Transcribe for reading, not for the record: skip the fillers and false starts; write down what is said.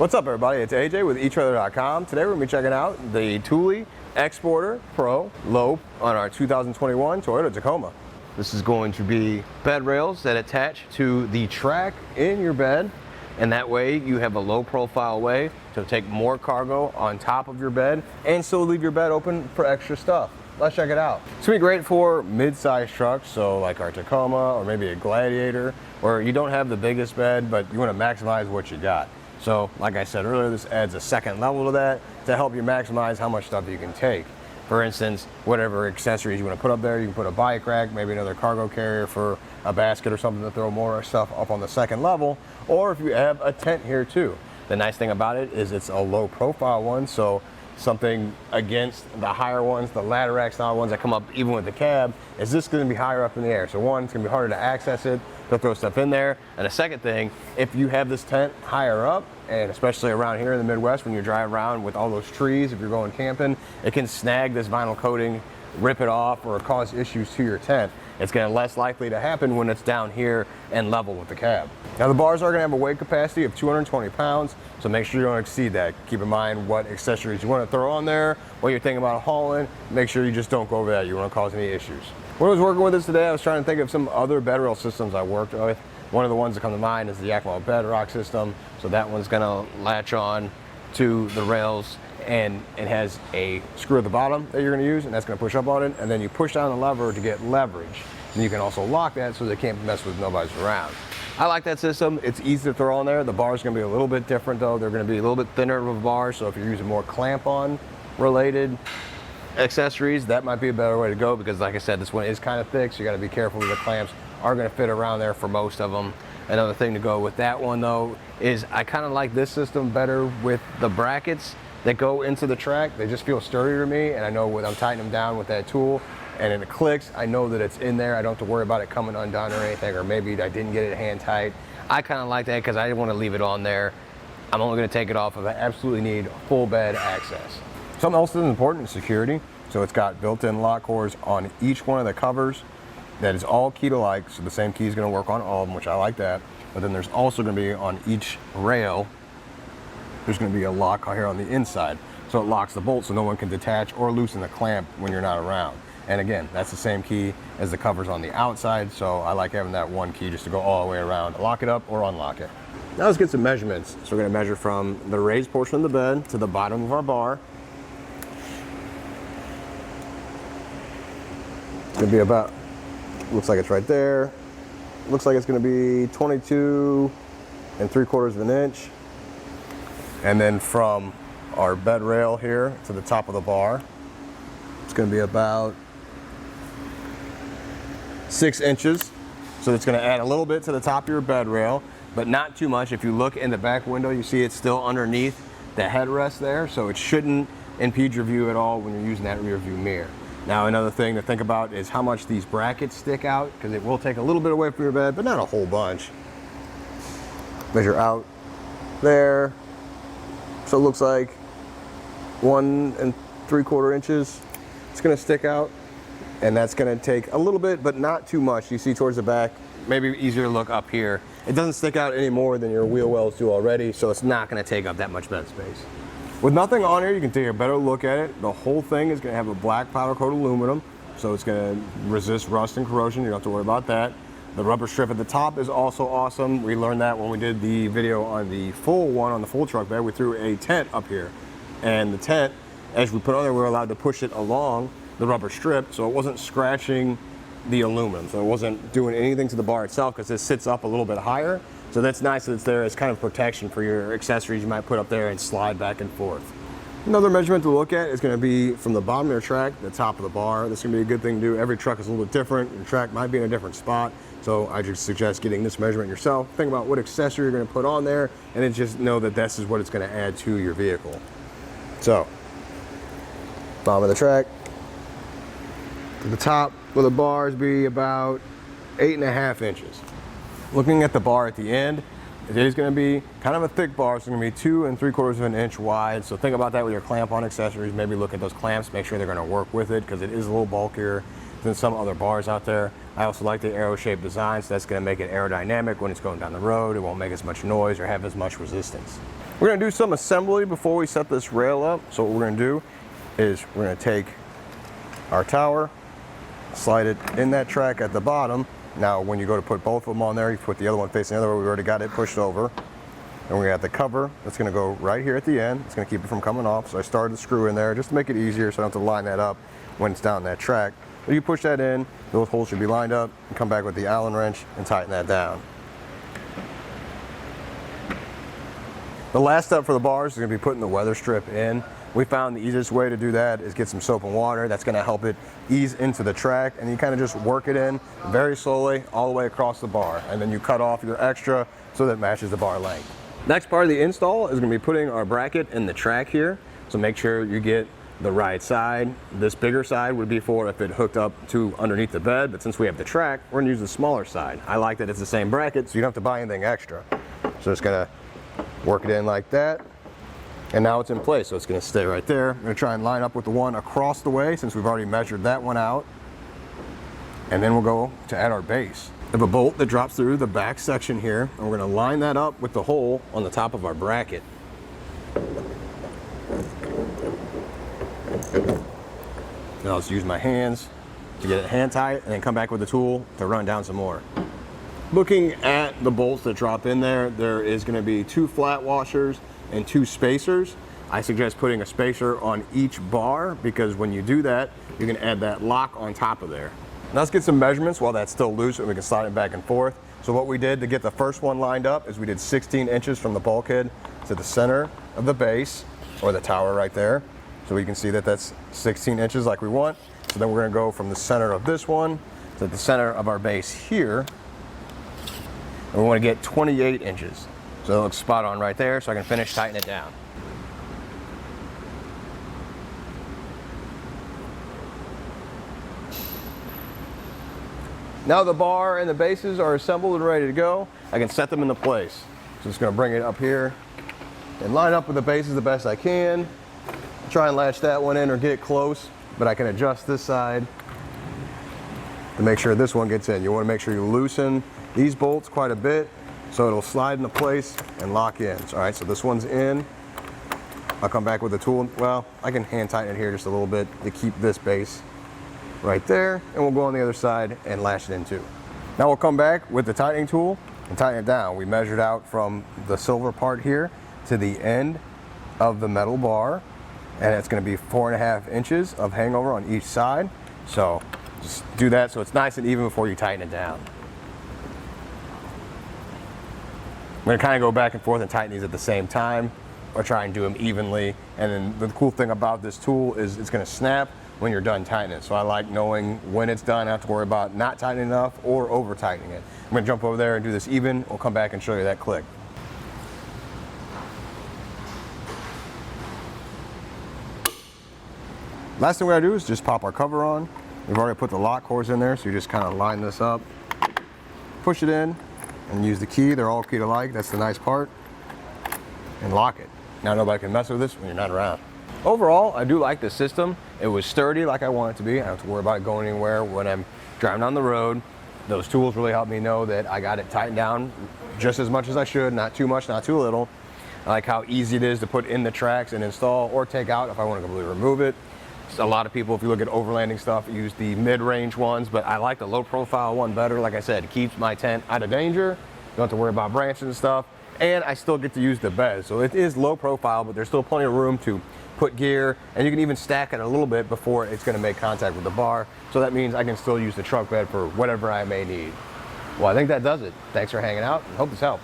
What's up, everybody? It's AJ with Etrailer.com. Today we're going to be checking out the Thule Xsporter Pro Low on our 2021 Toyota Tacoma. This is going to be bed rails that attach to the track in your bed, and that way you have a low profile way to take more cargo on top of your bed and still leave your bed open for extra stuff. Let's check it out. It's gonna be great for mid-size trucks, so like our Tacoma or maybe a Gladiator, where you don't have the biggest bed, but you wanna maximize what you got. So like I said earlier, this adds a second level to that to help you maximize how much stuff you can take. For instance, whatever accessories you wanna put up there, you can put a bike rack, maybe another cargo carrier for a basket or something to throw more stuff up on the second level, or if you have a tent here too. The nice thing about it is it's a low profile one, so something against the higher ones, the ladder rack style ones that come up even with the cab, is this going to be higher up in the air. So one, it's going to be harder to access it, to throw stuff in there. And the second thing, if you have this tent higher up, and especially around here in the Midwest when you drive around with all those trees, if you're going camping, it can snag this vinyl coating, rip it off, or cause issues to your tent. It's going to less likely to happen when it's down here and level with the cab. Now the bars are going to have a weight capacity of 220 pounds, so make sure you don't exceed that. Keep in mind what accessories you want to throw on there. When you're thinking about hauling, make sure you just don't go over that. You won't cause any issues. When I was working with this today, I was trying to think of some other bed rail systems I worked with. One of the ones that come to mind is the Yakima bed rock system. So that one's going to latch on to the rails, and it has a screw at the bottom that you're going to use, and that's going to push up on it, and then you push down the lever to get leverage. And you can also lock that so they can't mess with nobody's around. I like that system. It's easy to throw on there. The bar's going to be a little bit different though. They're going to be a little bit thinner of a bar, so if you're using more clamp-on related accessories, that might be a better way to go, because like I said, this one is kind of thick, so you got to be careful with the clamps. Are going to fit around there for most of them. Another thing to go with that one though is I kind of like this system better with the brackets that go into the track. They just feel sturdier to me, and I know when I'm tightening them down with that tool and then it clicks, I know that it's in there. I don't have to worry about it coming undone or anything, or maybe I didn't get it hand tight. I kind of like that because I didn't want to leave it on there. I'm only going to take it off if I absolutely need full bed access. Something else that's important is security. So it's got built-in lock cores on each one of the covers. That is all key to like, so the same key is going to work on all of them, which I like that. But then there's also going to be on each rail, there's going to be a lock here on the inside. So it locks the bolt so no one can detach or loosen the clamp when you're not around. And again, that's the same key as the covers on the outside, so I like having that one key just to go all the way around, lock it up or unlock it. Now let's get some measurements. So we're going to measure from the raised portion of the bed to the bottom of our bar. It's going to be about, looks like it's right there. Looks like it's going to be 22 3/4 of an inch. And then from our bed rail here to the top of the bar, it's going to be about 6 inches. So it's going to add a little bit to the top of your bed rail, but not too much. If you look in the back window, you see it's still underneath the headrest there, so it shouldn't impede your view at all when you're using that rear view mirror. Now another thing to think about is how much these brackets stick out, because it will take a little bit away from your bed, but not a whole bunch. Measure out there. So it looks like 1 3/4 inches. It's going to stick out, and that's going to take a little bit, but not too much. You see towards the back, maybe easier to look up here. It doesn't stick out any more than your wheel wells do already, so it's not going to take up that much bed space. With nothing on here, you can take a better look at it. The whole thing is going to have a black powder coat aluminum, so it's going to resist rust and corrosion. You don't have to worry about that. The rubber strip at the top is also awesome. We learned that when we did the video on the full one, on the full truck bed. We threw a tent up here, and the tent, as we put on there, we were allowed to push it along the rubber strip, so it wasn't scratching the aluminum. So it wasn't doing anything to the bar itself, because it sits up a little bit higher. So that's nice that it's there as kind of protection for your accessories you might put up there and slide back and forth. Another measurement to look at is going to be from the bottom of your track, the top of the bar. This is going to be a good thing to do. Every truck is a little bit different. Your track might be in a different spot. So I just suggest getting this measurement yourself. Think about what accessory you're going to put on there, and then just know that this is what it's going to add to your vehicle. So, bottom of the track, to the top will the bars be about 8.5 inches. Looking at the bar at the end, it is going to be kind of a thick bar. It's going to be 2 3/4 of an inch wide. So think about that with your clamp-on accessories. Maybe look at those clamps, make sure they're going to work with it, because it is a little bulkier than some other bars out there. I also like the arrow-shaped design, so that's going to make it aerodynamic when it's going down the road. It won't make as much noise or have as much resistance. We're gonna do some assembly before we set this rail up. So what we're gonna do is we're gonna take our tower, slide it in that track at the bottom. Now when you go to put both of them on there, you put the other one facing the other way. We've already got it pushed over. And we got the cover that's gonna go right here at the end. It's gonna keep it from coming off. So I started the screw in there just to make it easier so I don't have to line that up when it's down that track. But you push that in, those holes should be lined up, and come back with the Allen wrench and tighten that down. The last step for the bars is gonna be putting the weather strip in. We found the easiest way to do that is get some soap and water. That's gonna help it ease into the track, and you kind of just work it in very slowly all the way across the bar. And then you cut off your extra so that it matches the bar length. Next part of the install is gonna be putting our bracket in the track here. So make sure you get the right side. This bigger side would be for if it hooked up to underneath the bed, but since we have the track, we're gonna use the smaller side. I like that it's the same bracket, so you don't have to buy anything extra. So it's gonna work it in like that. And now it's in place, so it's gonna stay right there. I'm gonna try and line up with the one across the way since we've already measured that one out. And then we'll go to add our base. We have a bolt that drops through the back section here, and we're gonna line that up with the hole on the top of our bracket. Now let's use my hands to get it hand tight and then come back with the tool to run down some more. Looking at the bolts that drop in there, there is gonna be 2 flat washers and 2 spacers. I suggest putting a spacer on each bar because when you do that, you can add that lock on top of there. Now let's get some measurements while that's still loose and we can slide it back and forth. So what we did to get the first one lined up is we did 16 inches from the bulkhead to the center of the base, or the tower right there. So we can see that that's 16 inches like we want. So then we're gonna go from the center of this one to the center of our base here. And we wanna get 28 inches. So it looks spot on right there, so I can finish tightening it down. Now the bar and the bases are assembled and ready to go. I can set them into place. So just gonna bring it up here and line up with the bases the best I can. Try and latch that one in or get it close, but I can adjust this side to make sure this one gets in. You wanna make sure you loosen these bolts quite a bit so it'll slide into place and lock in. All right, so this one's in. I'll come back with the tool. Well, I can hand tighten it here just a little bit to keep this base right there, and we'll go on the other side and latch it in too. Now we'll come back with the tightening tool and tighten it down. We measured out from the silver part here to the end of the metal bar, and it's gonna be 4.5 inches of hangover on each side. So just do that so it's nice and even before you tighten it down. I'm gonna kind of go back and forth and tighten these at the same time, or try and do them evenly. And then the cool thing about this tool is it's gonna snap when you're done tightening it. So I like knowing when it's done. I don't have to worry about not tightening enough or over tightening it. I'm gonna jump over there and do this even. We'll come back and show you that click. Last thing we gotta do is just pop our cover on. We've already put the lock cores in there, so you just kind of line this up, push it in, and use the key. They're all keyed alike. That's the nice part. And lock it. Now nobody can mess with this when you're not around. Overall, I do like the system. It was sturdy like I want it to be. I don't have to worry about it going anywhere when I'm driving down the road. Those tools really help me know that I got it tightened down just as much as I should, not too much, not too little. I like how easy it is to put in the tracks and install or take out if I want to completely remove it. A lot of people, if you look at overlanding stuff, use the mid-range ones, but I like the low-profile one better. Like I said, it keeps my tent out of danger. Don't have to worry about branches and stuff, and I still get to use the bed. So it is low profile, but there's still plenty of room to put gear, and you can even stack it a little bit before it's gonna make contact with the bar. So that means I can still use the truck bed for whatever I may need. Well, I think that does it. Thanks for hanging out, and hope this helped.